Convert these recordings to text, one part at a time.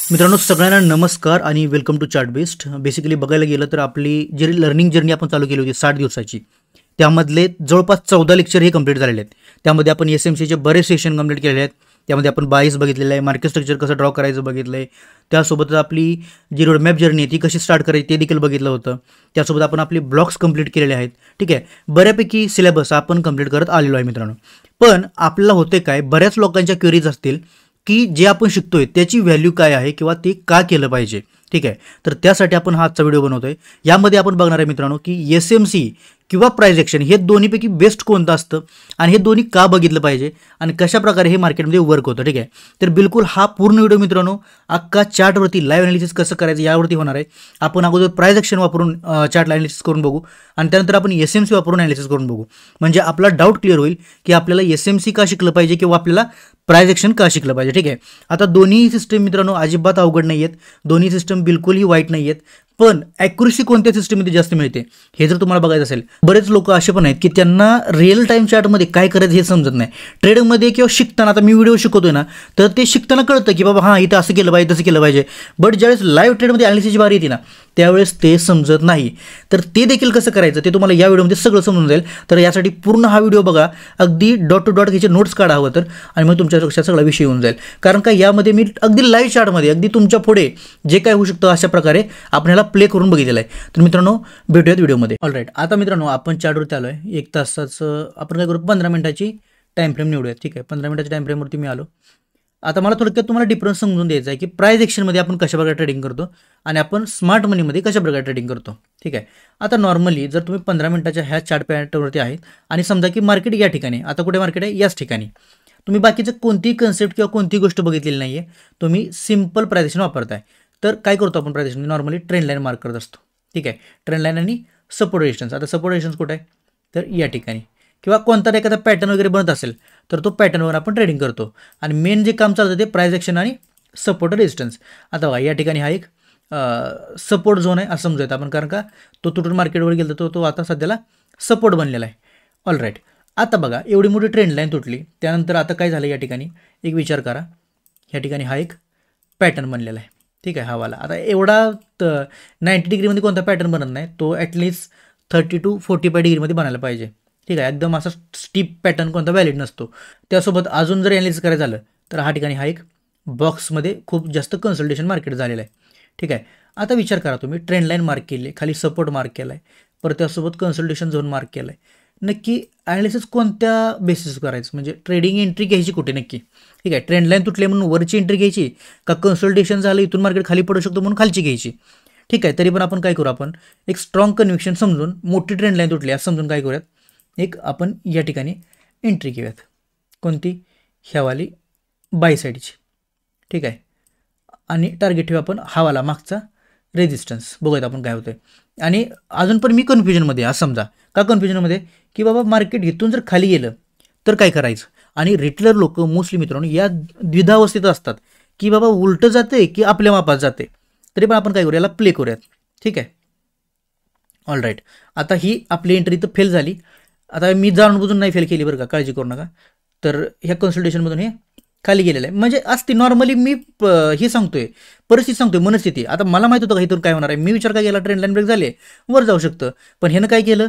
मित्रांनो सगळ्यांना नमस्कार आणि वेलकम टू चार्टबेस्ट। बेसिकली बघायला गेलं तर आपली जी लर्निंग जर्नी आपण चालू केली होती 60 दिवसाची, त्यामधले जवळपास 14 लेक्चर हे कंप्लीट झालेले आहेत। त्यामध्ये आपण एसएमसीचे बरेच सेशन कंप्लीट केलेले आहेत। त्यामध्ये आपण बाईस बघितलेलं आहे, मार्केट स्ट्रक्चर कसं ड्रॉ करायचं बघितलं आहे, त्यासोबतच आपली जी रोडमॅप जर्नी आहे ती कशी स्टार्ट करायची ते देखील बघितलं होतं। त्यासोबत आपण आपले ब्लॉक्स कंप्लीट केलेले आहेत। ठीक आहे, बऱ्यापैकी सिलेबस आपण कंप्लीट करत आलेलो आहे मित्रांनो। पण आपल्याला होते काय, बऱ्याच लोकांच्या क्वेरीज असतील की जे आपण शिकतोय त्याची व्हॅल्यू काय आहे किंवा ते का केलं पाहिजे। ठीक आहे, तर त्यासाठी आपण हा आजचा व्हिडिओ बनवतोय। यामध्ये आपण बघणार आहे मित्रांनो की एसएमसी किंवा प्राइस ॲक्शन हे दोन्हीपैकी बेस्ट कोणतं असतं आणि हे दोन्ही का बघितलं पाहिजे आणि कशा प्रकारे हे मार्केटमध्ये वर्क होतं। ठीक आहे, तर बिलकुल हा पूर्ण व्हिडिओ मित्रांनो अख्खा चार्टवरती लाईव्ह ॲनालिसिस कसं करायचं यावरती होणार आहे। आपण अगोदर प्राइस ॲक्शन वापरून चार्ट ॲनालिसिस करून बघू आणि त्यानंतर आपण एसएमसी वापरून ॲनालिसिस करून बघू, म्हणजे आपला डाऊट क्लिअर होईल की आपल्याला एसएमसी का शिकलं पाहिजे किंवा आपल्याला प्राइस ॲक्शन का शिकलं पाहिजे। ठीक आहे, आता दोन्ही सिस्टम मित्रांनो अजिबात अवघड नाही आहेत, दोन्ही सिस्टम बिलकुलही वाईट नाही आहेत, पण ॲक्युरेसी कोणत्या सिस्टममध्ये जास्त मिळते हे जर तुम्हाला बघायचं असेल, बरेच लोक असे पण आहेत की त्यांना रिअल टाईम चार्टमध्ये काय करायचं हे समजत नाही। ट्रेडिंगमध्ये किंवा शिकताना, आता मी व्हिडिओ शिकवतोय ना, तर ते शिकताना कळतं की बाबा हां इथं असं केलं पाहिजे तसं केलं पाहिजे, बट ज्यावेळेस लाईव्ह ट्रेडमध्ये ॲनालिसिसची बारी येते ना त्यावेळेस ते समजत नाही। तर ते देखील कसं करायचं ते तुम्हाला या व्हिडिओमध्ये सगळं समजून जाईल। तर यासाठी पूर्ण हा व्हिडिओ बघा, अगदी डॉट टू डॉट घ्यायचे नोट्स काढा हवं तर, आणि मग तुमच्या लक्षात सगळा विषय येऊन जाईल। कारण का यामध्ये मी अगदी लाईव्ह चार्टमध्ये अगदी तुमच्या पुढे जे काय होऊ शकतं अशा प्रकारे आपल्याला प्ले करून बघितलेलं आहे। तर मित्रांनो भेटूयात व्हिडिओमध्ये। ऑलराईट, आता मित्रांनो आपण चार्टवरती आलो आहे। 1 तासाचं आपण काय करू, 15 मिनिटाची टाईम फ्रेम निवडूयात। ठीक आहे, 15 मिनिटाच्या टाईम फ्रेमवरती मी आलो। आता मला थोडक्यात तुम्हाला डिफरन्स समजून द्यायचा आहे की प्राइस ॲक्शनमध्ये आपण कशा प्रकारे ट्रेडिंग करतो आणि आपण स्मार्ट मनीमध्ये कशा प्रकारे ट्रेडिंग करतो। ठीक आहे, आता नॉर्मली जर तुम्ही 15 मिनिटाच्या ह्या चार्ट पॅटर्नवरती आहेत आणि समजा की मार्केट या ठिकाणी, आता कुठे मार्केट आहे याच ठिकाणी, तुम्ही बाकीचं कोणतीही कन्सेप्ट किंवा कोणती गोष्ट बघितलेली नाही आहे, तुम्ही सिम्पल प्राइस ॲक्शन वापरताय, तर काय करतो आपण price action normally trend line mark करत असतो। ठीक आहे, ट्रेंड लाईन आणि सपोर्ट रेजिस्टन्स, आता सपोर्ट रेजिस्टन्स कुठे आहे तर या ठिकाणी, किंवा कोणता एखादा पॅटर्न वगैरे बनत असेल तर तो पॅटर्नवर आपण ट्रेडिंग करतो आणि मेन जे काम चालतं ते प्राइस ॲक्शन आणि सपोर्ट रेजिस्टन्स। आता बघा या ठिकाणी हा एक सपोर्ट झोन आहे असं समजूयात आपण, कारण का तो तुटून मार्केटवर गेला तर तो आता सध्याला सपोर्ट बनलेला आहे। ऑलराईट, आता बघा एवढी मोठी ट्रेंड लाईन तुटली, त्यानंतर आता काय झालं, या ठिकाणी एक विचार करा, या ठिकाणी हा एक पॅटर्न बनलेला आहे। ठीक आहे, हा वाला आता एवढा 90 डिग्रीमध्ये कोणता पॅटर्न बनत नाही, तो ॲटलिस्ट 30 to 45 डिग्रीमध्ये बनायला पाहिजे। ठीक आहे, एकदम असा स्टीप पॅटर्न कोणता व्हॅलिड नसतो। त्यासोबत अजून जर ॲनालिसिस करायचं झालं तर हा ठिकाणी हा एक बॉक्समध्ये खूप जास्त कन्सल्टेशन मार्केट झालेलं आहे। ठीक आहे, आता विचार करा, तुम्ही ट्रेंड लाईन मार्क केली आहे, खाली सपोर्ट मार्क केला आहे, परत त्यासोबत कन्सल्टेशन झोन मार्क केला आहे, नक्की ॲनालिसिस कोणत्या बेसिस करायचं, म्हणजे ट्रेडिंग एंट्री घ्यायची कुठे नक्की। ठीक आहे, ट्रेंड लाईन तुटली म्हणून वरची एंट्री घ्यायची का कन्सल्टेशन झालं इथून मार्केट खाली पडू शकतो म्हणून खालची घ्यायची। ठीक आहे, तरी पण आपण काय करू, आपण एक स्ट्रॉंग कन्व्हिक्शन समजून, मोठी ट्रेंड लाईन तुटली असं समजून काय करूयात, एक आपण या ठिकाणी एंट्री घेऊयात, कोणती, ह्यावाली बाय साईडची। ठीक आहे, आणि टार्गेट ठेवू आपण हावाला मागचा रेजिस्टन्स, बघूयात आपण काय होतंय। आणि अजून पण मी कन्फ्युजनमध्ये असं समजा, का कन्फ्युजनमध्ये की बाबा मार्केट इथून जर खाली गेलं तर काय करायचं, आणि रिटेलर लोक मोस्टली मित्रांनो या द्विधावस्थेत असतात की बाबा उलटं जाते की आपल्या मापात जाते, तरी पण आपण काय करूया, याला प्ले करूयात। ठीक आहे, ऑलराईट, आता ही आपली एंट्री तर फेल झाली, आता मी जाणून बुजून नाही फेल केली बरं का, काळजी करू नका। तर ह्या कन्सल्टेशनमधून हे खाली गेलेलं आहे, म्हणजे असते नॉर्मली मी हे सांगतोय, परिस्थिती सांगतोय, मनस्थिती। आता मला माहित होतं का इथून काय होणार आहे, मी विचार काय केला, ट्रेंड लाईन ब्रेक झाले वर जाऊ शकतं, पण ह्यानं काय केलं,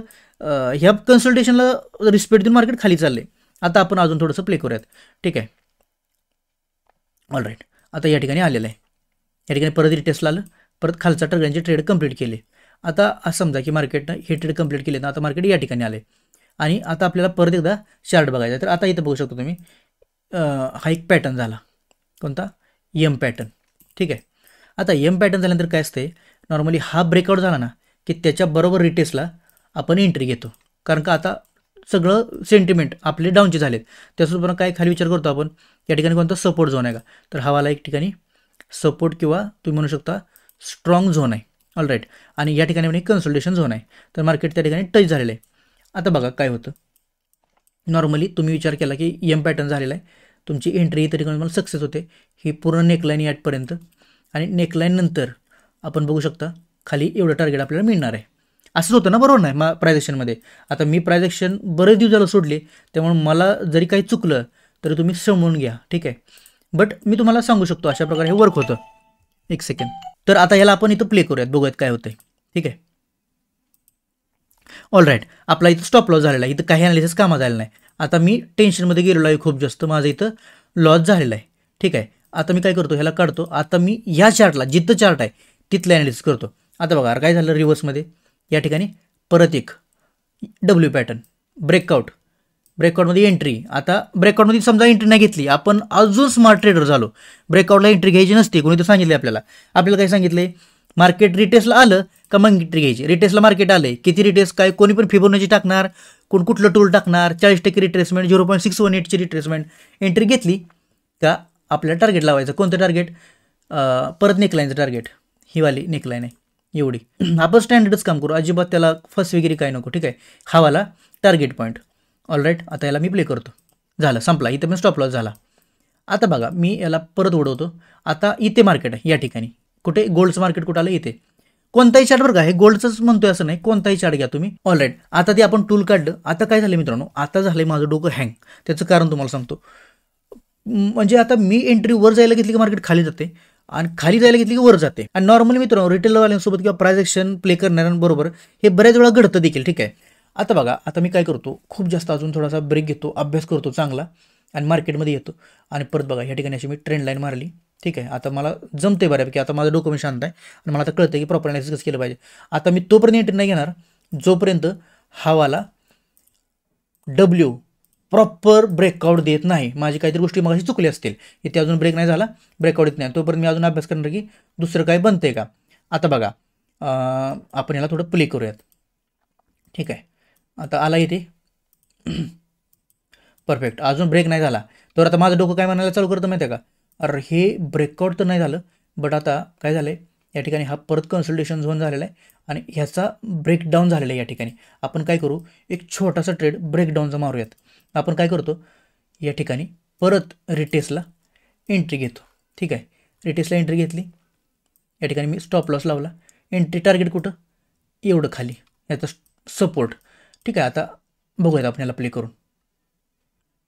ह्या कन्सल्टेशनला रिस्पेक्ट देऊन मार्केट खाली चालले। आता आपण अजून थोडंसं प्ले करूयात। ठीक आहे, ऑलराईट, आता या ठिकाणी आलेलं आहे, या ठिकाणी परत रिटेस्टला आलं, परत खालचा टार्गेटचे ट्रेड कंप्लीट केले। आता असं समजा की मार्केटनं हे ट्रेड कंप्लीट केले ना, आता मार्केट या ठिकाणी आले आणि आता आपल्याला परत एकदा चार्ट बघायचा आहे। तर आता इथं बघू शकतो तुम्ही, हा एक पॅटर्न झाला, कोणता, एम पॅटर्न। ठीक आहे, आता एम पॅटर्न झाल्यानंतर काय असते, नॉर्मली हा ब्रेकआउट झाला ना की त्याच्याबरोबर रिटेस्टला आपण एंट्री घेतो, कारण का आता सगळं सेंटिमेंट आपले डाऊनचे झालेत। त्यासोबत काय खाली विचार करतो आपण, या ठिकाणी कोणता सपोर्ट झोन आहे का, तर हवाला एक ठिकाणी सपोर्ट किंवा तुम्ही म्हणू शकता स्ट्रॉंग झोन आहे। ऑलराईट, आणि या ठिकाणी म्हणजे कन्सल्टेशन झोन आहे, तर मार्केट त्या ठिकाणी टच झालेलं आहे। आता बघा काय होतं, नॉर्मली तुम्ही विचार केला की एम पॅटर्न झालेला आहे, तुमची एंट्री तरी मला सक्सेस होते, ही पूर्ण नेकलाईन याटपर्यंत, आणि नेकलाईन नंतर आपण बघू शकता खाली एवढं टार्गेट आपल्याला मिळणार आहे। असंच होतं ना, बरोबर नाही प्राइस ॲक्शनमध्ये। आता मी प्राइस ॲक्शन बरेच दिवस झालं सोडले, त्यामुळे मला जरी काही चुकलं तरी तुम्ही समजून घ्या। ठीक आहे, बट मी तुम्हाला सांगू शकतो अशा प्रकारे हे वर्क होतं। एक सेकंड. तर आता याला आपण इथं प्ले करूयात, बघूयात काय होतंय. ठीक आहे. ऑल राईट, आपला इथं स्टॉप लॉस झालेला आहे, इथं काही ॲनालिसिस कामा झालं नाही. आता मी टेन्शनमध्ये गेलेलो आहे खूप जास्त, माझं इथं लॉस झालेला आहे. ठीक आहे. आता मी काय करतो, ह्याला काढतो. आता मी ह्या चार्टला जिथं चार्ट आहे तिथलं ॲनालिसिस करतो. आता बघा काय झालं रिव्हर्समध्ये, या ठिकाणी परत एक डब्ल्यू पॅटर्न, ब्रेकआउटमध्ये एंट्री. आता ब्रेकआउटमध्ये समजा एंट्री नाही घेतली, आपण अजून स्मार्ट ट्रेडर झालो. ब्रेकआउटला एंट्री घ्यायची नसते, कोणी तर सांगितले आपल्याला काय सांगितले, मार्केट रिटेस्टला आलं का मग एंट्री घ्यायची. रिटेस्टला मार्केट आले, किती रिटेस्ट काय, कोणी पण फिबोनाची टाकणार, कोण कुठलं टूल टाकणार, 40% रिट्रेसमेंट, 0.618ची रिट्रेसमेंट, एंट्री घेतली का आपल्याला टार्गेट लावायचं. कोणतं टार्गेट, परत नेकलाईनचं टार्गेट, ही वाली नेकलाईन आहे एवढी. आपण स्टँडर्डच काम करू, अजिबात त्याला फस वगैरे काय नको. ठीक आहे. हा वाला टार्गेट पॉईंट. ऑल राईट, आता याला मी प्ले करतो. झालं, संपला. इथं मी स्टॉप लॉस झाला. आता बघा मी याला परत उडवतो. आता इथे मार्केट आहे, या ठिकाणी कुठे गोल्डचं मार्केट कुठं आलं, इथे. कोणताही चार्ट बरं का, हे गोल्डचंच म्हणतोय असं नाही, कोणताही चार्ट घ्या तुम्ही. ऑल राईट, आता ते आपण टूल काढलं. आता काय झालं मित्रांनो, आता झालंय माझं डोकं हँग. त्याचं कारण तुम्हाला सांगतो. म्हणजे आता मी एंट्री वर जायला घेतली की मार्केट खाली जाते, आणि खाली जायला घेतली की वर जाते. आणि नॉर्मली मित्रांनो रिटेलवाल्यांसोबत किंवा प्राइस ॲक्शन प्ले करणाऱ्यांबरोबर हे बऱ्याच वेळा घडतं देखील. ठीक आहे. आता बघा, आता मी काय करतो, खूप जास्त अजून थोडासा ब्रेक घेतो, अभ्यास करतो चांगला, आणि मार्केटमध्ये येतो. आणि परत बघा या ठिकाणी अशी मी ट्रेंड लाईन मारली. ठीक आहे. आता मला जमते बऱ्यापैकी, आता माझं डोकं मी शांत आहे आणि मला आता कळतं की प्रॉपर ॲनालिसिस कसं केलं पाहिजे. आता मी तोपर्यंत एंट्री नाही घेणार जोपर्यंत हावाला डब्ल्यू प्रॉपर ब्रेकआउट देत नाही. माझी काहीतरी गोष्टी मगाशी चुकली असतील, इथे अजून ब्रेक नाही झाला, ब्रेकआउट देत नाही, तोपर्यंत मी अजून अभ्यास करणार की दुसरं काय बनतंय का. आता बघा आपण याला थोडं प्ले करूयात. ठीक आहे. आता आला इथे, परफेक्ट. अजून ब्रेक नाही झाला तर आता माझं डोकं काय म्हणायला चालू करतं माहिती आहे का, अरे हे ब्रेकआउट तर नाही झालं, बट आता काय झालं आहे, या ठिकाणी हा परत कन्सल्टेशन झोन झालेला आहे आणि ह्याचा ब्रेकडाऊन झालेला आहे. या ठिकाणी आपण काय करू, एक छोटासा ट्रेड ब्रेकडाऊनचा मारूयात. आपण काय करतो, या ठिकाणी परत रिटेस्टला एंट्री घेतो. ठीक आहे. रिटेस्टला एंट्री घेतली, या ठिकाणी मी स्टॉप लॉस लावला. एंट्री टार्गेट कुठं, एवढं खाली, याचा सपोर्ट. ठीक आहे. आता बघूयात आपण याला प्ले करून.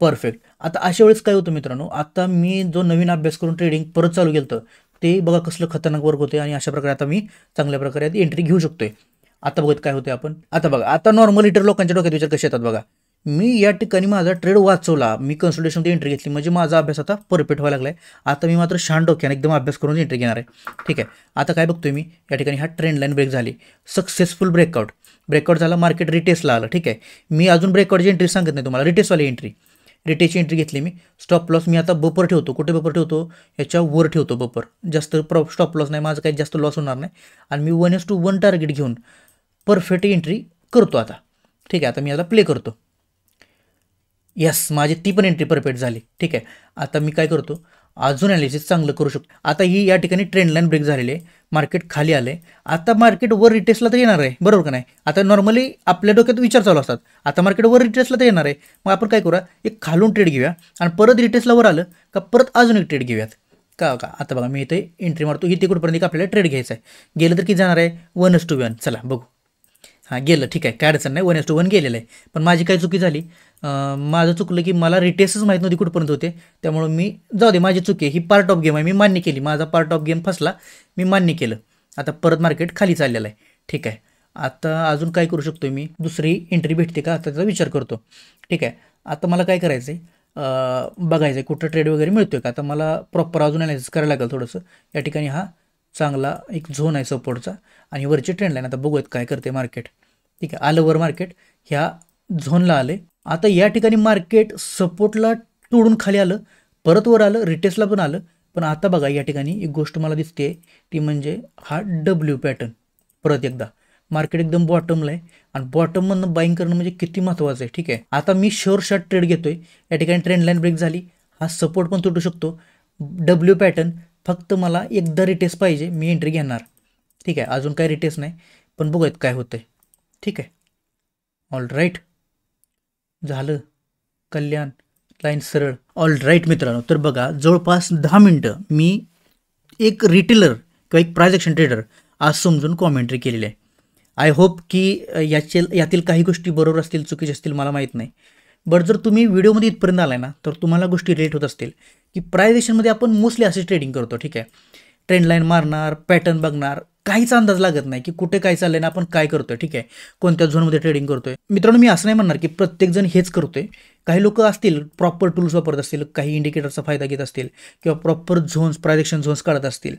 परफेक्ट. आता अशा वेळेस काय होतं मित्रांनो, आता मी जो नवीन अभ्यास करून ट्रेडिंग परत चालू केलं ते बघा कसलं खतरनाक वर्क होते, आणि अशा प्रकारे आता मी चांगल्या प्रकारे एंट्री घेऊ शकतोय. आता बघत काय होते आपण. आता बघा, आता नॉर्मल इतर लोकांच्या डोक्यात विचार कसे येतात बघा, मी या ठिकाणी माझा ट्रेड वाचवला, मी कन्सल्टेशनमध्ये एंट्री घेतली, म्हणजे माझा अभ्यास आता परफेक्ट व्हायला लागलाय. आता मी मात्र शांत डोक्याने एकदम अभ्यास करून एंट्री घेणार आहे. ठीक आहे. आता काय बघतोय मी, या ठिकाणी हा ट्रेंड लाईन ब्रेक झाली, सक्सेसफुल ब्रेकआउट झाला, मार्केट रिटेस्टला आलं. ठीक आहे. मी अजून ब्रेकआउटची एंट्री सांगत नाही तुम्हाला, रिटेस्टवाली एंट्री, रिटेस्टची एंट्री घेतली मी. स्टॉप लॉस मी आता बपर ठेवतो, कुठे बपर ठेवतो, ह्याच्या वर ठेवतो बपर, जास्त स्टॉप लॉस नाही, माझं काही जास्त लॉस होणार नाही. आणि मी 1:1 टार्गेट घेऊन परफेक्ट एंट्री करतो आता. ठीक आहे. आता मी याला प्ले करतो. यस, माझी ती पण एंट्री परफेक्ट झाली. ठीक आहे. आता मी काय करतो, अजून ॲनालिसिस चांगलं करू शकतो. आता ही या ठिकाणी ट्रेंड लाईन ब्रेक झालेली आहे, मार्केट खाली आले. आता मार्केट वर रिटेस्टला तर येणार आहे, बरोबर का नाही. आता नॉर्मली आपल्या डोक्यात विचार चालू असतात, आता मार्केट वर रिटेस्टला तर येणार आहे, मग आपण काय करूया, एक खालून ट्रेड घेऊया, आणि परत रिटेस्टला वर आलं का परत अजून एक ट्रेड घेऊयात का. आता बघा मी इथे एंट्री मारतो, इथे कुठपर्यंत आपल्याला ट्रेड घ्यायचा आहे. गेलं तर किती जाणार आहे, 1:1. चला बघू. हां गेलं. ठीक आहे. काय अडचण नाही, 1:1 गेलेलं आहे. पण माझी काय चुकी झाली, माझं चुकलं की मला रिटेस्टच माहीत नव्हती कुठपर्यंत होते, त्यामुळं मी जाऊ दे, माझी चुकी आहे, ही पार्ट ऑफ गेम आहे, मी मान्य केली, माझा पार्ट ऑफ गेम फसला, मी मान्य केलं. आता परत मार्केट खाली चाललेलं आहे. ठीक आहे. आता अजून काय करू शकतो मी, दुसरी एंट्री भेटते का आता त्याचा विचार करतो. ठीक आहे. आता मला काय करायचं आहे, बघायचं आहे कुठं ट्रेड वगैरे मिळतो आहे का. आता मला प्रॉपर अजून ॲनालिसिस करायला लागेल थोडंसं. या ठिकाणी हा चांगला एक झोन आहे सपोर्टचा, आणि वरची ट्रेंड लाईन. आता बघूयात काय करते मार्केट. ठीक आहे. आलं वर मार्केट, ह्या झोनला आले. आता या ठिकाणी मार्केट सपोर्टला तोडून खाली आलं, परत वर आलं, रिटेस्टला पण आलं. पण आता बघा या ठिकाणी एक गोष्ट मला दिसते, ती म्हणजे हा डब्ल्यू पॅटर्न. परत एकदा मार्केट एकदम बॉटमला आहे, आणि बॉटममधनं बाईंग करणं म्हणजे किती महत्त्वाचं आहे. ठीक आहे. आता मी शुअर शॉट ट्रेड घेतोय, या ठिकाणी ट्रेंड लाईन ब्रेक झाली, हा सपोर्ट पण तुटू शकतो. डब्ल्यू पॅटर्न, फक्त मला एकदा रिटेस्ट पाहिजे, मी एंट्री घेणार. ठीक आहे. अजून काय रिटेस्ट नाही, पण बघूयात काय होतंय. ठीक आहे. ऑल राईट, झालं कल्याण, लाईन सरळ. ऑल राईट मित्रांनो, तर बघा जवळपास 10 मिनटं मी एक रिटेलर किंवा एक प्राइस ॲक्शन ट्रेडर आज समजून कॉमेंट्री केलेली आहे. आय होप की यातील काही गोष्टी बरोबर असतील, चुकीच्या असतील, मला माहीत नाही. बट जर तुम्ही व्हिडिओमध्ये इथपर्यंत आलाय ना, तर तुम्हाला गोष्टी रिलेट होत असतील की प्राइस ॲक्शनमध्ये आपण मोस्टली असे ट्रेडिंग करतो. ठीक आहे. ट्रेंड लाईन मारणार, पॅटर्न बघणार, काहीच अंदाज लागत नाही की कुठे काय चाललंय ना आपण काय करतोय, ठीक आहे, कोणत्या झोनमध्ये ट्रेडिंग करतोय. मित्रांनो, मी असं नाही म्हणणार की प्रत्येकजण हेच करतोय. काही लोक असतील प्रॉपर टूल्स वापरत असतील, काही इंडिकेटरचा फायदा घेत असतील किंवा प्रॉपर झोन्स, प्रायझेक्शन झोन्स काढत असतील.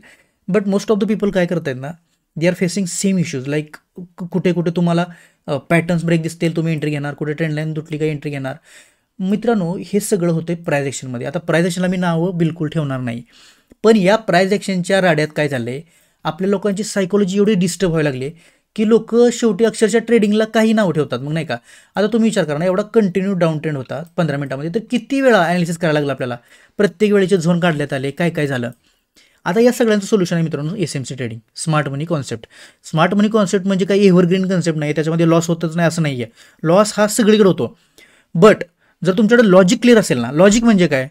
But most of the people काय करतायत ना, they are facing same issues. Like कुठे कुठे तुम्हाला पॅटर्न्स ब्रेक दिसतील, तुम्ही एंट्री घेणार, कुठे ट्रेंड लाईन तुटली काही एंट्री घेणार. मित्रांनो, हे सगळं होतंय प्राइस ॲक्शनमध्ये. आता प्राइस ॲक्शनला मी नावं बिलकुल ठेवणार नाही, पण या प्राइस ॲक्शनच्या राड्यात काय झालंय, आपल्या लोकांची सायकोलॉजी एवढी डिस्टर्ब व्हायला लागली की लोक शेवटी अक्षरशः ट्रेडिंगला काही नाव ठेवतात. मग नाही का, आता तुम्ही विचार करा ना, एवढा कंटिन्यू डाऊन ट्रेंड होता 15 मिनिटामध्ये, तर किती वेळा ॲनालिसिस करायला लागला आपल्याला, प्रत्येक वेळेचे झोन काढण्यात आले, काय काय झालं. आता या सगळ्यांचं सोल्युशन आहे मित्रांनो SMC ट्रेडिंग, स्मार्ट मनी कॉन्सेप्ट. स्मार्ट मनी कॉन्सेप्ट म्हणजे काही एव्हरग्रीन कॉन्सेप्ट नाही, त्याच्यामध्ये लॉस होतच नाही असं नाही आहे. लॉस हा सगळीकडे होतो. बट जर तुमच्याकडे लॉजिक क्लिअर असेल ना, लॉजिक म्हणजे काय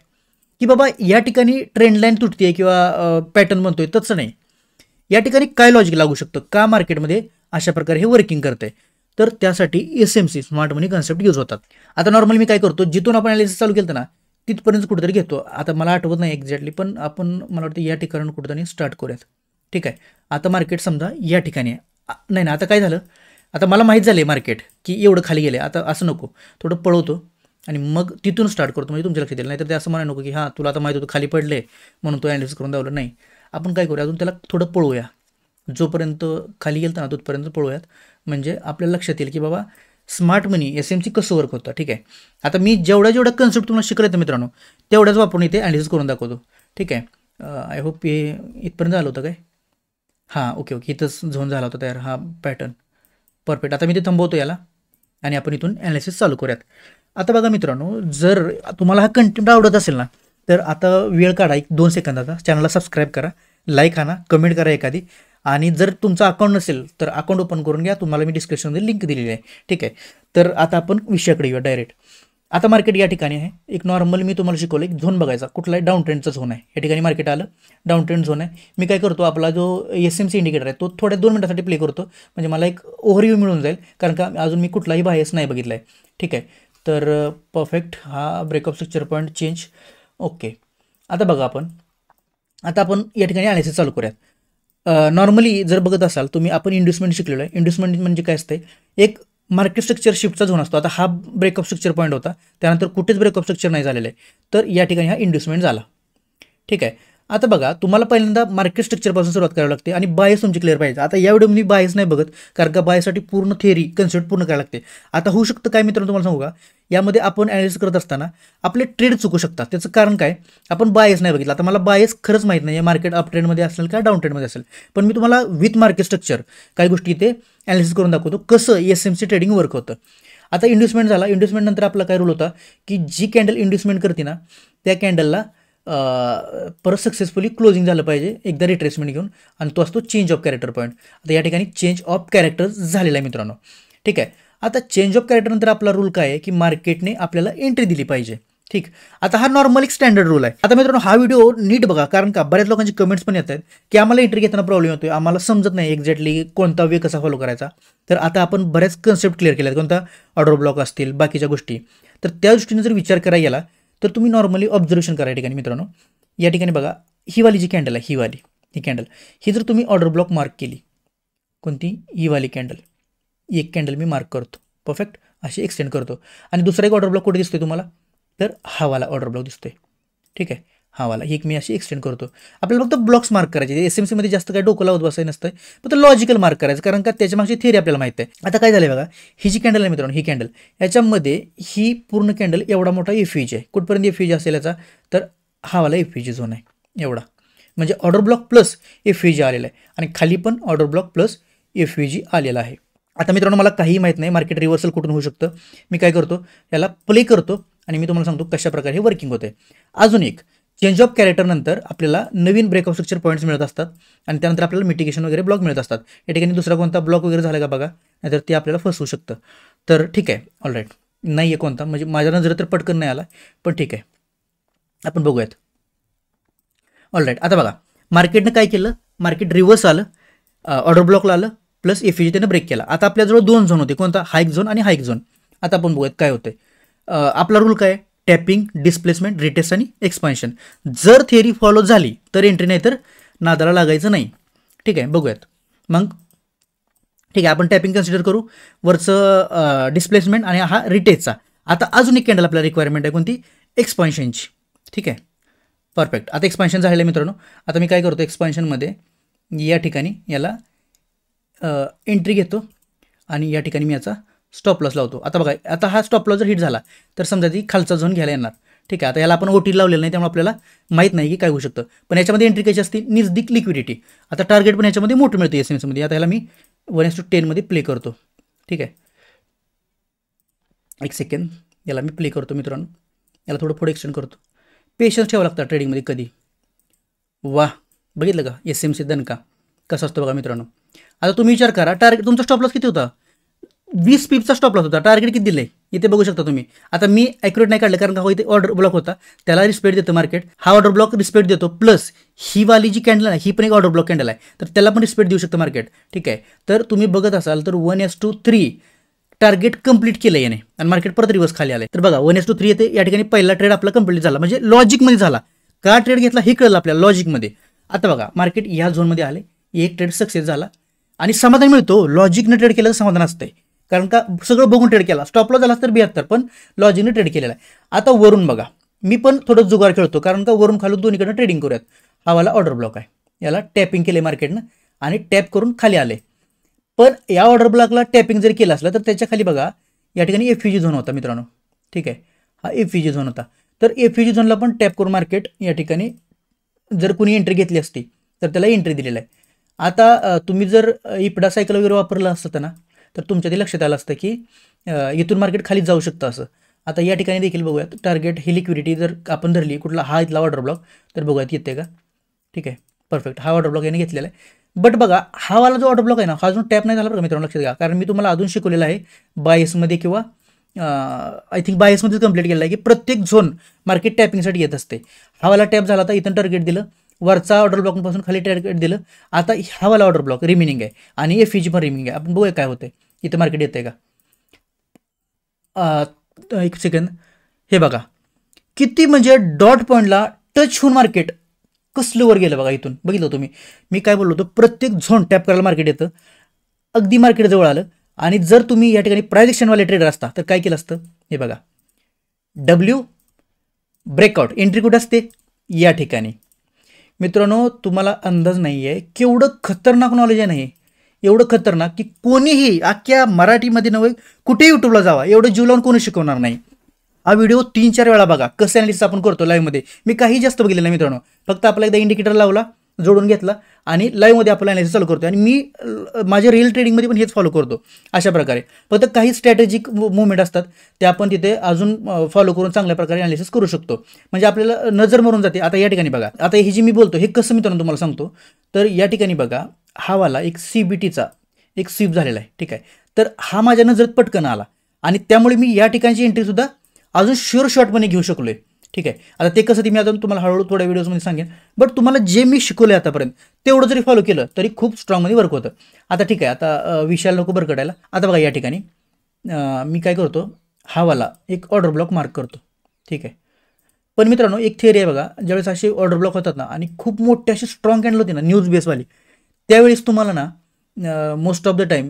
की बाबा या ठिकाणी ट्रेंड लाईन तुटते किंवा पॅटर्न बनतोय, तसं नाही. या ठिकाणी काय लॉजिक लागू शकतं, का मार्केटमध्ये अशा प्रकारे हे वर्किंग करतंय, तर त्यासाठी SMC स्मार्ट मनी कॉन्सेप्ट यूज होतात. आता नॉर्मली मी काय करतो, जिथून आपण ॲनालिसिस चालू केलं ना तिथपर्यंत कुठेतरी घेतो. आता मला आठवत नाही एक्झॅक्टली, पण आपण मला वाटतं या ठिकाणी कुठेतरी स्टार्ट करूयात. ठीक आहे, आता मार्केट समजा या ठिकाणी नाही ना, आता काय झालं, आता मला माहीत झालं आहे मार्केट की एवढं खाली गेलं. आता असं नको, थोडं पळवतो आणि मग तिथून स्टार्ट करतो, म्हणजे तुमच्या लक्षात येईल. नाही तर ते असं म्हणा नको की हां तुला आता माहीत होतं खाली पडले म्हणून तो ॲनालिसिस करून दावलं. नाही, आपण काय करूया, अजून त्याला थोडं पळवूया, जोपर्यंत खाली गेलं ना तोपर्यंत पळवूयात, म्हणजे आपल्याला लक्षात येईल की बाबा स्मार्ट मनी SMC कसं वर्क होतं. ठीक आहे, आता मी जेवढ्या कन्सेप्ट तुम्हाला शिकले मित्रांनो तेवढ्याच वापरून इथे ॲनालिसिस करून दाखवतो. ठीक आहे, आय होप हे इथपर्यंत झालं होतं काय. हां, ओके, इथंच झोन झाला होता तयार, हा पॅटर्न परफेक्ट. आता मी ते थांबवतो याला आणि आपण इथून ॲनालिसिस चालू करूयात. आता बघा मित्रांनो, जर तुम्हाला हा कंटेंट आवडत असेल ना, तर आता वेळ काढा 1-2 सेकंदाचा, चॅनलला सबस्क्राईब करा, लाईक आणा, कमेंट करा एखादी, आणि जर तुमचं अकाउंट नसेल तर अकाउंट ओपन करून घ्या, तुम्हाला मी डिस्क्रिप्शनमध्ये लिंक दिलेली आहे. ठीक आहे, तर आता आपण विषयाकडे येऊया डायरेक्ट. आता मार्केट या ठिकाणी आहे, एक नॉर्मल मी तुम्हाला शिकवलं एक झोन बघायचा, कुठलाही डाऊन ट्रेंडचा झोन आहे. या ठिकाणी मार्केट आलं, डाऊन ट्रेंड झोन आहे. मी काय करतो, आपला जो SMC इंडिकेटर आहे तो थोड्या 2 मिनिटासाठी प्ले करतो, म्हणजे मला एक ओव्हरव्ह्यू मिळून जाईल, कारण का अजून मी कुठलाही बायस नाही बघितला आहे. ठीक आहे, तर परफेक्ट, हा breakup structure point change. Okay, आता बघा आता आपण या ठिकाणी ॲनालिसिस चालू करूयात. नॉर्मली जर बघत असाल तुम्ही, आपण इंड्युसमेंट शिकलेलो आहे. इंड्युसमेंट म्हणजे काय असते, एक मार्केट स्ट्रक्चर शिफ्टचा झोन असतो. आता हा ब्रेकअप स्ट्रक्चर पॉईंट होता, त्यानंतर कुठेच ब्रेकअप स्ट्रक्चर नाही झालेलं आहे, तर या ठिकाणी हा इंड्युसमेंट झाला. ठीक आहे, आता बघा तुम्हाला पहिल्यांदा मार्केट स्ट्रक्चरपासून सुरुवात करावी लागते आणि बायस तुमची क्लिअर पाहिजे. आता या व्हिडिओमध्ये बायस नाही बघत, कारण का बायसाठी पूर्ण थिअरी कन्सेप्ट पूर्ण करायला लागते. आता होऊ शकतं काय मित्रांनो, तुम्हाला सांगू का, यामध्ये आपण ॲनालिसिस करत असताना आपले ट्रेड चुकू शकतात. त्याचं कारण काय, आपण बायस नाही बघितलं. आता मला बायस खरंच माहीत नाही, मार्केट अप ट्रेंडमध्ये असेल का डाऊन ट्रेंडमध्ये असेल, पण मी तुम्हाला विथ मार्केट स्ट्रक्चर काही गोष्टी इथे ॲनालिसिस करून दाखवतो कसं SMC ट्रेडिंग वर्क होतं. आता इंड्युसमेंट झाला, इंड्युसमेंट नंतर आपला काय रूल होता की जी कॅन्डल इंड्युसमेंट करते ना त्या कॅन्डलला परत सक्सेसफुली क्लोजिंग झालं पाहिजे एकदा रिट्रेसमेंट घेऊन, आणि तो असतो चेंज ऑफ कॅरेक्टर पॉईंट. आता या ठिकाणी चेंज ऑफ कॅरेक्टर झालेला आहे मित्रांनो. ठीक आहे, आता चेंज ऑफ कॅरेक्टर नंतर आपला रूल काय आहे की मार्केटने आपल्याला एंट्री दिली पाहिजे. ठीक, आता हा नॉर्मल एक स्टँडर्ड रूल आहे. आता मित्रांनो हा व्हिडिओ नीट बघा, कारण का बऱ्याच लोकांची कमेंट्स पण येत आहेत की आम्हाला एंट्री घेताना प्रॉब्लेम होतोय, आम्हाला समजत नाही एक्झॅक्टली कोणता वे कसा फॉलो करायचा. तर आता आपण बऱ्याच कन्सेप्ट क्लिअर केले आहेत, कोणता ऑर्डर ब्लॉक असतील बाकीच्या गोष्टी, तर त्या दृष्टीने जर विचार करायला गेला तर तुम्ही नॉर्मली ऑब्झर्वेशन करा. या ठिकाणी मित्रांनो, या ठिकाणी बघा ही वाली जी कॅन्डल आहे, ही कॅन्डल ही जर तुम्ही ऑर्डर ब्लॉक मार्क केली, कोणती, ही वाली कॅन्डल, एक कॅन्डल मी मार्क करतो, परफेक्ट अशी एक्सटेंड करतो, आणि दुसरा एक ऑर्डर ब्लॉक कुठे दिसतोय तुम्हाला, तर हा वाला ऑर्डर ब्लॉक दिसतोय. ठीक आहे, हा वाला एक मी अशी एक्सटेंड करतो. आपल्याला फक्त ब्लॉक्स मार्क करायचे, SMCमध्ये जास्त काही डोकं लावत बसायचं नसतं, फक्त लॉजिकल मार्क करायचं, कारण का त्याच्या मागची थिअरी आपल्याला माहिती आहे. आता काय झालं बघा, ही जी कॅन्डल आहे मित्रांनो, ही कॅन्डल याच्यामध्ये ही पूर्ण कॅन्डल एवढा मोठा FVG आहे. कुठपर्यंत FVG असेल याचा, तर हा वाला FVG झोन आहे एवढा, म्हणजे ऑर्डर ब्लॉक प्लस FVG आलेला आहे, आणि खाली पण ऑर्डर ब्लॉक प्लस FVG आलेला आहे. आता मित्रांनो मला काही माहीत नाही मार्केट रिव्हर्सल कुठून होऊ शकतं, मी काय करतो याला प्ले करतो आणि मी तुम्हाला सांगतो कशा प्रकारे हे वर्किंग होते. अजून एक, चेंज ऑफ कॅरेक्टर नंतर आपल्याला नवीन ब्रेकअप स्ट्रक्चर पॉईंट्स मिळत असतात, आणि त्यानंतर आपल्याला मिटिगेशन वगैरे ब्लॉक मिळत असतात. या ठिकाणी दुसरा कोणता ब्लॉक वगैरे झाला का बघा, नाहीतर ते आपल्याला फसवू शकतं. तर ठीक आहे, ऑलराईट, नाही आहे कोणता, म्हणजे माझ्या नजरेत तर पटकन नाही आला, पण ठीक आहे आपण बघूयात. ऑलराईट, आता बघा मार्केटनं काय केलं, मार्केट रिव्हर्स आलं, ऑर्डर ब्लॉकला आलं, प्लस FVG त्यानं ब्रेक केला. आता आपल्याजवळ 2 झोन होते, कोणता, हाईक झोन आणि हाईक झोन. आता आपण बघूयात काय होतंय. आपला रूल काय, टॅपिंग, डिस्प्लेसमेंट, रिटेस्ट आणि एक्सपान्शन. जर थिअरी फॉलो झाली तर एंट्री, नाही तर नादाला लागायचं नाही. ठीक आहे, बघूयात मग. ठीक आहे, आपण टॅपिंग कन्सिडर करू, वरचं डिस्प्लेसमेंट आणि हा रिटेजचा. आता अजून एक कॅन्डल आपल्याला रिक्वायरमेंट आहे, कोणती? एक्सपान्शनची. ठीक आहे, परफेक्ट. आता एक्सपान्शन झालेलं आहे मित्रांनो. आता मी काय करतो, एक्सपान्शनमध्ये या ठिकाणी याला एंट्री घेतो आणि या ठिकाणी मी याचा स्टॉप लॉस लावतो. आता बघा, आता हा स्टॉप लॉस जर हिट झाला तर समजा ती खालचा झोन घ्यायला येणार. ठीक आहे, आता याला आपण ओटी लावलेलं नाही, त्यामुळे आपल्याला माहीत नाही की काय होऊ शकतं. पण याच्यामध्ये एंट्री कशी असते? निर्दिक लिक्विडिटी. आता टार्गेट पण याच्यामध्ये मोठं मिळतं SMSमध्ये. आता याला मी 1:10 मध्ये प्ले करतो. ठीक आहे, एक सेकंड, याला मी प्ले करतो मित्रांनो. याला थोडं पुढे एक्सटेंड करतो. पेशन्स ठेवावं लागतं ट्रेडिंगमध्ये कधी. वाह, बघितलं का SMC दणका कसा असतो बघा मित्रांनो. आता तुम्ही विचार करा, टार्गेट तुमचा स्टॉप लॉस किती होता? 20 पिपचा स्टॉप लॉस होता. टार्गेट किती दिले इथे बघू शकता तुम्ही. आता मी ॲक्युरेट नाही काढलं कारण का इथे ऑर्डर ब्लॉक होता, त्याला रिस्पेक्ट देतं मार्केट. हा ऑर्डर ब्लॉक रिस्पेक्ट देतो, प्लस ही वाली जी कॅन्डल आहे ही पण एक ऑर्डर ब्लॉक कॅन्डल आहे, तर त्याला पण रिस्पेक्ट देऊ शकतं मार्केट. ठीक आहे, तर तुम्ही बघत असाल तर 1:3 टार्गेट कंप्लीट केलं याने आणि मार्केट परत रिवर्स खाली आलं. तर बघा 1:3 येते, या ठिकाणी पहिला ट्रेड आपला कंप्लीट झाला, म्हणजे लॉजिकमध्ये झाला. का ट्रेड घेतला हे कळलं आपल्याला लॉजिकमध्ये. आता बघा मार्केट या झोनमध्ये आले, एक ट्रेड सक्सेस झाला आणि समाधान मिळतो. लॉजिकने ट्रेड केलं तर समाधान असतंय, कारण का सगळं बघून ट्रेड केला. स्टॉप लॉस झाला तर 72, पण लॉजिकने ट्रेड केलेला आहे. आता वरून बघा, मी पण थोडं जुगार खेळतो कारण का वरून खालून दोन्हीकडनं ट्रेडिंग करूयात. हा वाला ऑर्डर ब्लॉक आहे, याला टॅपिंग केले मार्केटनं आणि टॅप करून खाली आले. पण या ऑर्डर ब्लॉकला टॅपिंग जरी केलं असलं तर त्याच्या खाली बघा या ठिकाणी FVG झोन होता मित्रांनो. ठीक आहे, हा FVG झोन होता. तर FVG झोनला पण टॅप करून मार्केट या ठिकाणी जर कुणी एंट्री घेतली असती तर त्याला एंट्री दिलेला आहे. आता तुम्ही जर इपडा सायकल वगैरे वापरलं असतं ना तर तुमच्या ते लक्षात आलं असतं की इथून मार्केट खाली जाऊ शकतं असं. आता या ठिकाणी देखील बघूयात, टार्गेट ही लिक्विडिटी जर आपण धरली कुठला हा इथला ऑर्डर ब्लॉक, तर बघूयात येते का. ठीक आहे, परफेक्ट, हा ऑर्डर ब्लॉक याने घेतलेला आहे. बट बघा हा वाला जो ऑर्डर ब्लॉक आहे ना, हा अजून टॅप नाही झाला बघा मित्रांनो, लक्षात घ्या. कारण मी तुम्हाला अजून शिकवलेलं आहे बायसमध्ये किंवा आय थिंक बायसमध्येच कंप्लीट केलेलं आहे की प्रत्येक झोन मार्केट टॅपिंगसाठी येत असते. हा वाला टॅप झाला तर इथं टार्गेट दिलं, वरचा ऑर्डर ब्लॉकपासून खाली टार्गेट दिलं. आता हा वाला ऑर्डर ब्लॉक रिमेनिंग आहे आणि FVG पण रिमेनिंग आहे. आपण बघूया काय होतंय इथं, मार्केट येतंय का. एक सेकंड, हे बघा किती म्हणजे डॉट पॉईंटला टच होऊन मार्केट कसलं वर गेलं बघा. इथून बघितलं तुम्ही, मी काय बोललो होतो, प्रत्येक झोन टॅप करायला मार्केट येतं. अगदी मार्केट जवळ आलं. आणि जर तुम्ही या ठिकाणी प्राइस एक्शनवाले ट्रेडर असता तर काय केलं असतं, हे बघा W ब्रेकआउट, एंट्री कुठं असते या ठिकाणी. मित्रांनो तुम्हाला अंदाज नाही आहे केवढं खतरनाक नॉलेज आहे नाही, एवढं खतरनाक की कोणीही अख्ख्या मराठीमध्ये नव्हे कुठेही यूट्यूबला जावा एवढं जीव लावून कोणी शिकवणार नाही. हा व्हिडिओ 3-4 वेळा बघा, कसं ॲनालिसिस आपण करतो लाईव्हमध्ये. मी काही जास्त बघितलं नाही मित्रांनो, फक्त आपला एकदा इंडिकेटर लावला, जोडून घेतला आणि लाईव्हमध्ये आपला ॲनालिसिस चालू करतो. आणि मी माझ्या रिअल ट्रेडिंगमध्ये पण हेच फॉलो करतो अशा प्रकारे. फक्त काही स्ट्रॅटेजिक मुवमेंट असतात ते आपण तिथे अजून फॉलो करून चांगल्या प्रकारे ॲनालिसिस करू शकतो, म्हणजे आपल्याला नजर मारून जाते. आता या ठिकाणी बघा, आता ही जी मी बोलतो हे कसं मित्रांनो तुम्हाला सांगतो. तर या ठिकाणी बघा हा वाला एक CBTचा एक स्वीप झालेला आहे. ठीक आहे, तर हा माझ्या नजरेत पटकन आला आणि त्यामुळे मी या ठिकाणची एंट्रीसुद्धा अजून शुअर शॉर्टमध्ये घेऊ शकलोय. ठीक आहे, आता ते कसं ते मी अजून तुम्हाला हळूहळू थोड्या व्हिडिओजमध्ये सांगेन. बट तुम्हाला जे मी शिकवलं आतापर्यंत तेवढं जरी फॉलो केलं तरी खूप स्ट्रॉंगमध्ये वर्क होतं. आता ठीक आहे, आता विशाल नको बरकटायला. आता बघा या ठिकाणी मी काय करतो, हा वाला एक ऑर्डर ब्लॉक मार्क करतो. ठीक आहे, पण मित्रांनो एक थिअरी आहे बघा, ज्यावेळेस असे ऑर्डर ब्लॉक होतात ना आणि खूप मोठी अशी स्ट्रॉंग कॅन्डल होती ना न्यूज बेसवाली, त्यावेळेस तुम्हाला ना मोस्ट ऑफ द टाईम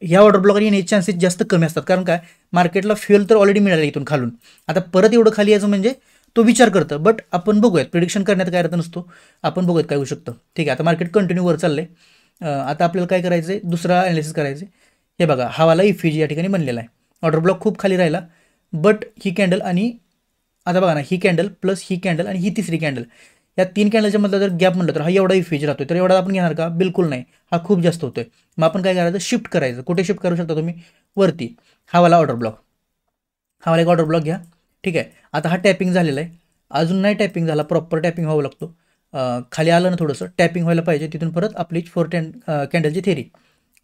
ह्या ऑर्डर ब्लॉकवर येण्याचे चान्सेस जास्त कमी असतात. कारण काय, मार्केटला फ्युएल तर ऑलरेडी मिळालं इथून खालून, आता परत एवढं खाली यायचं म्हणजे तो विचार करतं. बट आपण बघूयात, प्रिडिक्शन करण्यात काय अर्थ नसतो, आपण बघूयात काय होऊ शकतं. ठीक आहे, आता मार्केट कंटिन्यू वर चाललंय. आता आपल्याला काय करायचं आहे, दुसरा ॲनालिसिस करायचं आहे. हे बघा हा वाला FVG या ठिकाणी बनलेला आहे. ऑर्डर ब्लॉक खूप खाली राहिला, बट ही कॅन्डल आणि आता बघा ना ही कॅन्डल प्लस ही कॅन्डल आणि ही तिसरी कॅन्डल, या 3 कॅन्डलच्या मधला जर गॅप म्हटलं तर हा एवढा FVG राहतोय. तर एवढा आपण घेणार का, बिलकुल नाही, हा खूप जास्त होतोय. मग आपण काय करायचं, शिफ्ट करायचं. कुठे शिफ्ट करू शकता तुम्ही, वरती हा वाला ऑर्डर ब्लॉक, हा वाला एक ऑर्डर ब्लॉक घ्या. ठीक आहे, आता हा टॅपिंग झालेला आहे, अजून नाही टॅपिंग झाला, प्रॉपर टॅपिंग व्हावं लागतो. खाली आलं ना थोडंसं टॅपिंग व्हायला पाहिजे, तिथून परत आपली 4 कॅन्डलची थेरी.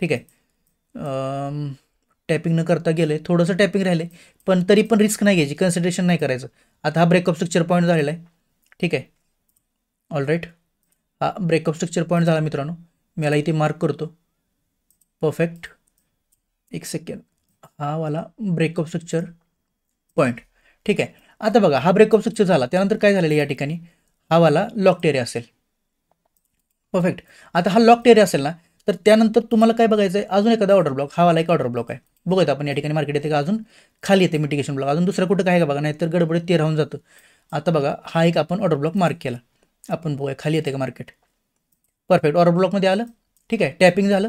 ठीक आहे, टॅपिंग न करता गेले, थोडंसं टॅपिंग राहिले, पण तरी पण रिस्क नाही घ्यायची, कन्सिडरेशन नाही करायचं. आता हा ब्रेकअप स्ट्रक्चर पॉईंट झालेला आहे. ठीक आहे, ऑलराईट, हा ब्रेकअप स्ट्रक्चर पॉईंट झाला मित्रांनो. मी याला इथे मार्क करतो. परफेक्ट, एक सेकंड, हा वाला ब्रेकअप स्ट्रक्चर पॉईंट. ठीक आहे, आता बघा हा ब्रेकअप स्ट्रक्चर झाला, त्यानंतर काय झालेलं या ठिकाणी, हा वाला लॉक्ड एरिया असेल. परफेक्ट. आता हा लॉक एरिया असेल ना, तर त्यानंतर तुम्हाला काय बघायचं आहे, अजून एखादा ऑर्डर ब्लॉक, हा वाला एक ऑर्डर ब्लॉक आहे. बघूयात आपण या ठिकाणी मार्केट येते का, अजून खाली येते मिटिगेशन ब्लॉक, अजून दुसरं कुठं काय का बघा, नाही तर गडबडीत ते राहून जातं. आता बघा हा एक आपण ऑर्डर ब्लॉक मार्क केला, आपण बघूया खाली येते का मार्केट. परफेक्ट, ऑर्डर ब्लॉकमध्ये आलं. ठीक आहे, टॅपिंग झालं.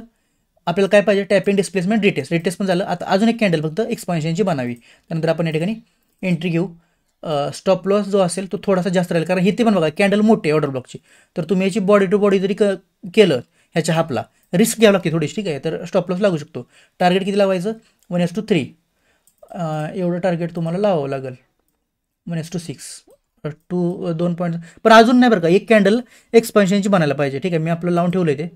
आपल्याला काय पाहिजे, टॅपिंग डिस्प्लेसमेंट रिटेस्ट पण झालं. आता अजून एक कॅन्डल फक्त एक्सपान्शनची बनावी. त्यानंतर आपण या ठिकाणी एंट्री घेऊ. स्टॉप लॉस जो असेल तो थोडासा जास्त राहील, कारण इथे पण बघा कॅन्डल मोठी आहे ऑर्डर ब्लॉकची. तर तुम्ही याची बॉडी टू बॉडी जरी केलं ह्याच्या हापला, रिस्क घ्यावं लागते थोडीशी. ठीक आहे, तर स्टॉप लॉस लागू शकतो. टार्गेट किती लावायचं, 1:3. एवढं टार्गेट तुम्हाला लावावं लागेल. 1:6 2 पॉईंट. पण अजून नाही बरं का, एक कॅन्डल एक्सपान्शनची बनायला पाहिजे. ठीक आहे, मी आपलं लावून ठेवलं ते,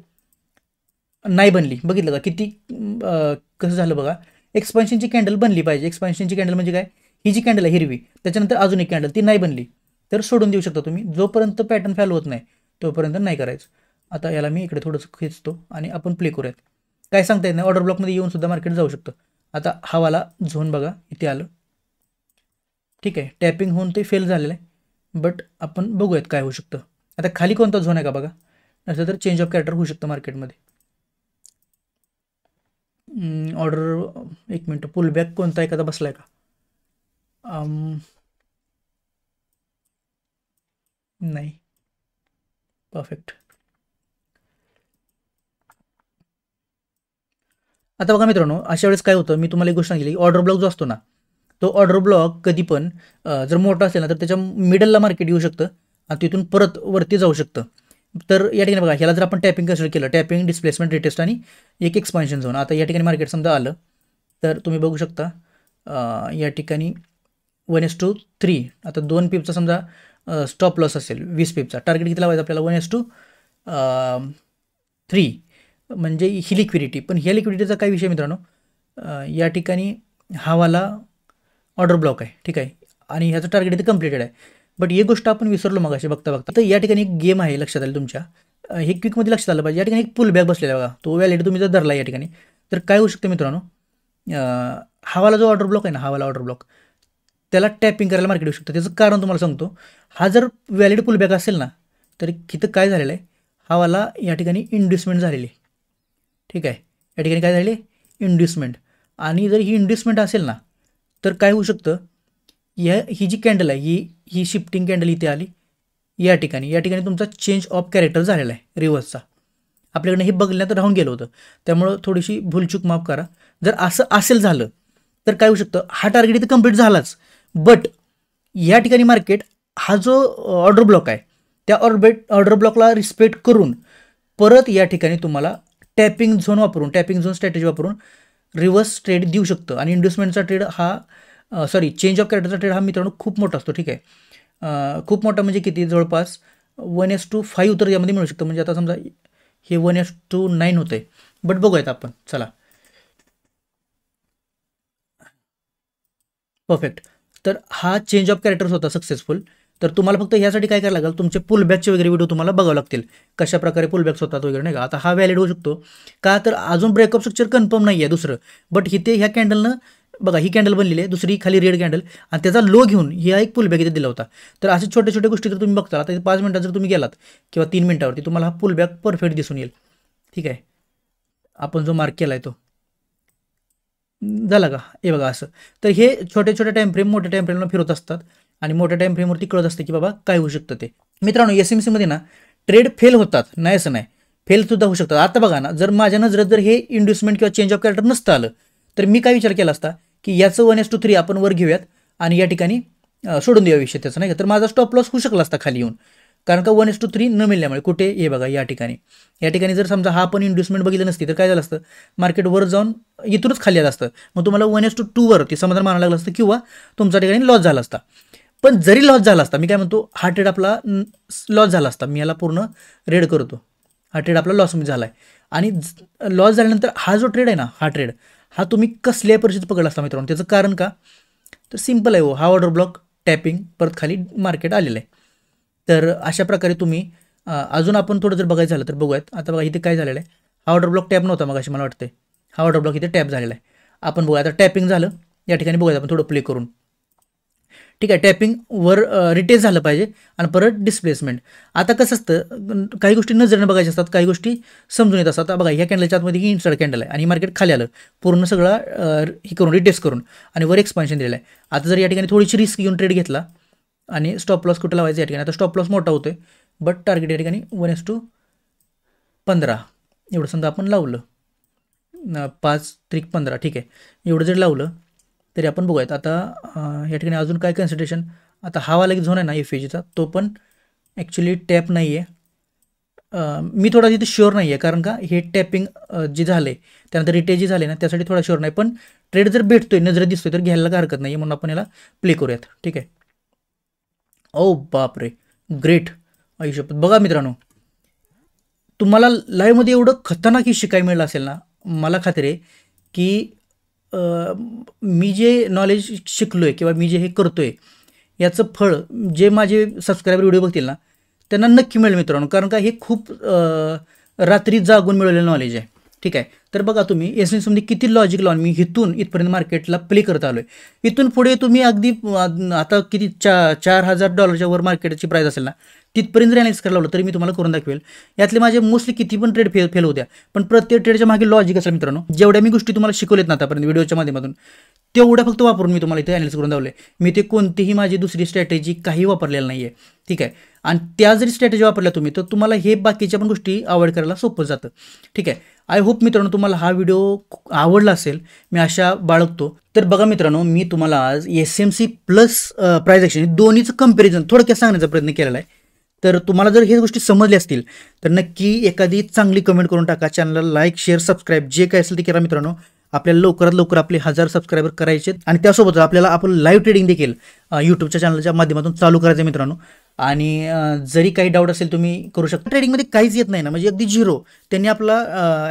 नाही बनली. बघितलं का किती कसं झालं बघा. एक्सपान्शनची कॅन्डल बनली पाहिजे. एक्सपान्शनची कॅन्डल म्हणजे काय, ही जी कॅन्डल आहे हिरवी, त्याच्यानंतर अजून एक कॅन्डल, ती नाही बनली तर सोडून देऊ शकता तुम्ही. जोपर्यंत पॅटर्न फॉलो होत नाही तोपर्यंत नाही करायचं. आता याला मी इकडे थोडंसं खेचतो आणि आपण प्ले करूयात. काय सांगता येत नाही, ऑर्डर ब्लॉकमध्ये येऊन सुद्धा मार्केट जाऊ शकतं. आता हवाला झोन बघा इथे आलं. ठीक आहे, टॅपिंग होऊन ते फेल झालेलं आहे, बट आपण बघूयात काय होऊ शकतं. आता खाली कोणता झोन आहे का बघा, नसेल तर चेंज ऑफ कॅरेक्टर होऊ शकतं मार्केटमध्ये. ऑर्डर एक मिनटं, पुल बॅक कोणता एखादा बसलाय का, नाही. परफेक्ट. आता बघा मित्रांनो, अशा वेळेस काय होतं, मी तुम्हाला एक गोष्ट सांगितली, ऑर्डर ब्लॉक जो असतो ना, तो ऑर्डर ब्लॉक कधी पण जर मोठा असेल ना तर त्याच्या मिडलला मार्केट येऊ शकतं आणि तिथून परत वरती जाऊ शकतं. तर या ठिकाणी बघा, ह्याला जर आपण टॅपिंग कन्सिडर केलं, टॅपिंग डिस्प्लेसमेंट रिटेस्ट आणि एक एक्सपान्शन झोन. आता या ठिकाणी मार्केट समजा आलं तर तुम्ही बघू शकता या ठिकाणी 1:3. आता 2 पिपचा समजा स्टॉप लॉस असेल, 20 पिपचा. टार्गेट किती लावायचं आपल्याला, 1:3. म्हणजे ही लिक्विडिटी. पण ह्या लिक्विडिटीचा काय विषय मित्रांनो, या ठिकाणी हावाला ऑर्डर ब्लॉक आहे. ठीक आहे, आणि ह्याचं टार्गेट इथे कम्प्लिटेड आहे. बट ही गोष्ट आपण विसरलो मग अशी बघता बघता. तर या ठिकाणी एक गेम आहे, लक्षात आलं तुमच्या, हे क्विकमध्ये लक्षात आलं पाहिजे. या ठिकाणी एक पुल बॅक बसलेला बघा, तो व्हॅलिड तुम्ही जर धरला या ठिकाणी, तर काय होऊ शकतं मित्रांनो, हावाला जो ऑर्डर ब्लॉक आहे ना, हावाला ऑर्डर ब्लॉक, त्याला टॅपिंग करायला मार्केट येऊ शकतं. त्याचं कारण तुम्हाला सांगतो. हा जर व्हॅलिड पुल बॅक असेल ना, तर इथं काय झालेलं आहे, हावाला या ठिकाणी इंड्युसमेंट झालेली. ठीक आहे, या ठिकाणी काय झाले, इंड्युसमेंट. आणि जर ही इंड्युसमेंट असेल ना, तर काय होऊ शकतं, ही जी कॅन्डल आहे, ही शिफ्टिंग कॅन्डल इथे आली या ठिकाणी तुमचा चेंज ऑफ कॅरेक्टर झालेला आहे रिव्हर्सचा. आपल्याकडे हे बघण्यात राहून गेलं होतं, त्यामुळं थोडीशी भूलचूक माफ करा. जर असं असेल झालं तर काय होऊ शकतं, हा टार्गेट इथे कम्प्लीट झालाच, बट या ठिकाणी मार्केट हा जो ऑर्डर ब्लॉक आहे त्या ऑर्डर ब्लॉकला रिस्पेक्ट करून परत या ठिकाणी तुम्हाला टॅपिंग झोन स्ट्रॅटेजी वापरून रिव्हर्स ट्रेड देऊ शकतं. आणि इन्व्हेस्टमेंटचा ट्रेड हा चेंज ऑफ कॅरेक्टरचा ट्रेड हा मित्रांनो खूप मोठा असतो. ठीक आहे, खूप मोठा म्हणजे किती, जवळपास 1:5 तर यामध्ये मिळू शकतं. म्हणजे आता समजा हे 1:9 होतं आहे, बट बघूयात आपण. चला, परफेक्ट. तर हा चेंज ऑफ कॅरेक्टर्स होता सक्सेसफुल. तर तुम्हाला फक्त ह्यासाठी काय करायला लागेल, तुमचे पुलबॅकचे वगैरे व्हिडिओ तुम्हाला बघावं लागतील, कशा प्रकारे पुलबॅक्स होतात वगैरे, नाही का. आता हा व्हॅलिड होऊ शकतो का, तर अजून ब्रेकअप स्ट्रक्चर कन्फर्म नाही आहे दुसरं, बट इथे ह्या कॅन्डलनं बघा, ही कॅन्डल बनलेली आहे, दुसरी खाली रेड कॅन्डल, आणि त्याचा लो घेऊन हा एक पुलबॅक इथे दिला होता. तर असे छोटे छोटे गोष्टी जर तुम्ही बघता, आता 5 मिनिटात जर तुम्ही गेलात किंवा 3 मिनिटावरती, तुम्हाला हा पुलबॅक परफेक्ट दिसून येईल. ठीक आहे, आपण जो मार्क केला आहे तो झाला का, हे बघा असं. तर हे छोटे छोटे टाइम फ्रेम मोठ्या टाइम फ्रेमला फिरत असतात आणि मोठ्या टाइम फ्रेमवरती कळत असतं की बाबा काय होऊ शकतं ते. मित्रांनो, SMCमध्ये ना ट्रेड फेल होतात, नाही असं नाही, फेल सुद्धा होऊ शकतात. आता बघा ना, जर माझ्या नजरेत जर हे इन्व्हेस्टमेंट किंवा चेंज ऑफ कॅरेक्टर नसतं आलं, तर मी काय विचार केला असता की याचं 1:3 आपण वर घेऊयात आणि या ठिकाणी सोडून देऊया विषय त्याचा, नाही का. तर माझा स्टॉप लॉस होऊ शकला असता खाली येऊन, कारण का 1:3 न मिळल्यामुळे. कुठे, हे बघा या ठिकाणी जर समजा हा आपण इन्व्हेस्टमेंट बघितलं नसती तर काय झालं असतं, मार्केट वर जाऊन इथूनच खाली आलं असतं, मग तुम्हाला 1:2 वर समाधान मानावं लागलं असतं किंवा तुमच्या ठिकाणी लॉस झाला असता. पण जरी लॉस झाला असता, मी काय म्हणतो, हा ट्रेड आपला लॉस झाला असता, मी याला पूर्ण रेड करतो, हा ट्रेड आपला लॉस झाला आहे. आणि लॉस झाल्यानंतर हा जो ट्रेड आहे ना, हा तुम्ही कसल्याही परिस्थितीत पकडला असता मित्रांनो. त्याचं कारण का, तर सिम्पल आहे, हा ऑर्डर ब्लॉक टॅपिंग परत खाली मार्केट आलेलं आहे. तर अशा प्रकारे तुम्ही अजून आपण थोडं जर बघायचं झालं तर बघूयात. आता बघा इथे काय झालेलं आहे, हा ऑर्डर ब्लॉक टॅप नव्हता मग अशी मला वाटते, हा ऑर्डर ब्लॉक इथे टॅप झालेला आहे. आपण बघूया, आता टॅपिंग झालं या ठिकाणी, बघूयात आपण थोडं प्ले करून. ठीक आहे. टॅपिंगवर रिटेस्ट झालं पाहिजे आणि परत डिस्प्लेसमेंट. आता कसं असतं, काही गोष्टी नजरेने बघायच्या असतात, काही गोष्टी समजून येत असतात. बघा, ह्या कॅन्डलच्या आतमध्ये ही इन्स्टंट कॅन्डल आहे आणि मार्केट खाली आलं पूर्ण सगळं हे करून रिटेस्ट करून आणि वर एक्सपान्शन दिलेलं आहे. आता जर या ठिकाणी थोडीशी रिस्क घेऊन ट्रेड घेतला आणि स्टॉप लॉस कुठं लावायचं या ठिकाणी, आता स्टॉप लॉस मोठा होतोय बट टार्गेट या ठिकाणी 1:15 एवढं समजा आपण लावलं, 5-15 ठीक आहे. एवढं जर लावलं तरी आपण बघूयात. आता या ठिकाणी अजून काय कन्सिडरेशन, आता हा वाला झोन आहे ना FAGचा, तो पण ॲक्च्युली टॅप नाही आहे. मी थोडा तिथे शुअर नाही आहे, कारण का हे टॅपिंग जे झालं आहे त्यानंतर रिटेज जे झाले ना त्यासाठी थोडा शुअर नाही. पण ट्रेड जर भेटतोय, नजर दिसतोय तर घ्यायला काय हरकत नाही आहे, म्हणून आपण याला प्ले करूयात. ठीक आहे. ओ बापरे, ग्रेट आयुष्यपत. बघा मित्रांनो, तुम्हाला लाईव्हमध्ये एवढं खतरनाक ही शिकायला मिळालं असेल ना, मला खात्री आहे की मी जे नॉलेज शिकलो आहे किंवा मी जे हे करतो आहे याचं फळ जे माझे सबस्क्रायबर व्हिडिओ बघतील ना त्यांना नक्की मिळेल मित्रांनो, कारण का हे खूप रात्री जागून मिळवलेलं नॉलेज आहे. ठीक आहे. तर बघा तुम्ही एसएनसीमध्ये किती लॉजिक लावून मी इथून इथपर्यंत मार्केटला प्ले करत आलो आहे. इथून पुढे तुम्ही अगदी आता किती $4,000 वर मार्केटची प्राईस असेल ना, तिथपर्यंत जर ॲनालिसिस करायला लावलं तरी मी तुम्हाला करून दाखवेल. यातले माझे मोस्टली किती पण ट्रेड फेल होत्या, पण प्रत्येक ट्रेडच्या मागे लॉजिक असेल मित्रांनो. जेवढ्या मी गोष्टी तुम्हाला शिकवलेत ना आतापर्यंत व्हिडिओच्या माध्यमातून, तेवढ्या फक्त वापरून मी तुम्हाला इथे ॲनालिसिस करून दावले. मी ते कोणतीही माझी दुसरी स्ट्रॅटेजी काही वापरलेलं नाही आहे. ठीक आहे. आणि त्या जरी स्ट्रॅटेजी वापरल्या तुम्ही तर तुम्हाला हे बाकीच्या पण गोष्टी अवॉइड करायला सोपं जातं. ठीक आहे. आय होप मित्रांनो तुम्हाला हा व्हिडिओ आवडला असेल, मी आशा बाळगतो. तर बघा मित्रांनो, मी तुम्हाला आज SMC प्लस प्राइस ॲक्शन दोन्हीचं कंपॅरिझन थोडक्यात सांगण्याचा प्रयत्न केलेला आहे. तर तुम्हाला जर हे गोष्टी समजल्या असतील तर नक्की एखादी चांगली कमेंट करून टाका. चॅनलला लाईक, शेअर, सबस्क्राईब जे काय असेल ते करा मित्रांनो. आपल्याला लवकरात लवकर आपले 1000 सबस्क्रायबर करायचे आणि त्यासोबतच आपल्याला आपण लाईव्ह ट्रेडिंग देखील यूट्यूबच्या चॅनलच्या माध्यमातून चालू करायचं मित्रांनो. आणि जरी काही डाऊट असेल तुम्ही करू शकता. ट्रेडिंगमध्ये काहीच येत नाही ना, म्हणजे अगदी झिरो, त्यांनी आपला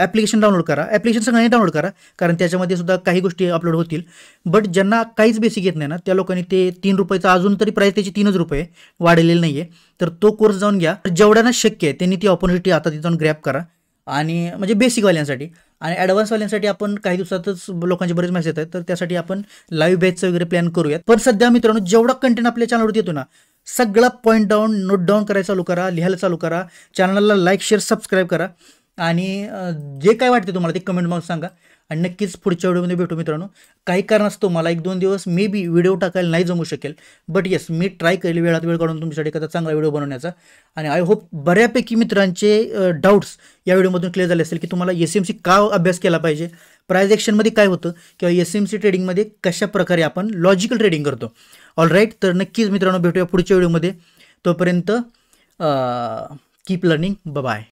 ॲप्लिकेशन डाउनलोड करा. ॲप्लिकेशन सगळ्यांनी डाउनलोड करा, कारण त्याच्यामध्ये सुद्धा काही गोष्टी अपलोड होतील. बट ज्यांना काहीच बेसिक येत नाही ना त्या लोकांनी ते ₹3 अजून तरी प्राईस त्याची ₹3 वाढलेली नाही आहे. तर तो कोर्स जाऊन घ्या. जेवढ्यांना शक्य आहे त्यांनी ती ऑपॉर्च्युनिटी आता तिथं जाऊन ग्रॅब करा. आणि म्हणजे बेसिकवाल्यांसाठी आणि ॲडव्हान्सवाल्यांसाठी आपण काही दिवसातच लोकांचे बरेच मेसेज येत आहेत, तर त्यासाठी आपण लाईव्ह बॅचचं वगैरे प्लॅन करूयात. पण सध्या मित्रांनो जेवढा कंटेंट आपल्या चॅनलवरती येतो ना, सगळा पॉईंट डाऊन नोट डाऊन करायला चालू करा, लिहायला चालू करा. चॅनलला लाईक, शेअर, सबस्क्राईब करा आणि जे काय वाटते तुम्हाला ते कमेंट बॉक्स सांगा. आणि नक्कीच पुढच्या व्हिडिओमध्ये भेटू मित्रांनो. काही कारणास्तव मला 1-2 दिवस मे बी व्हिडिओ टाकायला नाही जमू शकेल, बट येस मी ट्राय करेल वेळात वेळ काढून तुमच्यासाठी एखादा चांगला व्हिडिओ बनवण्याचा. आणि आय होप बऱ्यापैकी मित्रांचे डाऊट्स या व्हिडिओमधून क्लिअर झाले असेल की तुम्हाला SMC का अभ्यास केला पाहिजे, प्राइस ॲक्शनमध्ये काय होतं किंवा SMC ट्रेडिंगमध्ये कशा प्रकारे आपण लॉजिकल ट्रेडिंग करतो. All right. तर नक्कीच मित्रांनो भेटूया पुढच्या व्हिडिओमध्ये. तोपर्यंत कीप लर्निंग. बाय.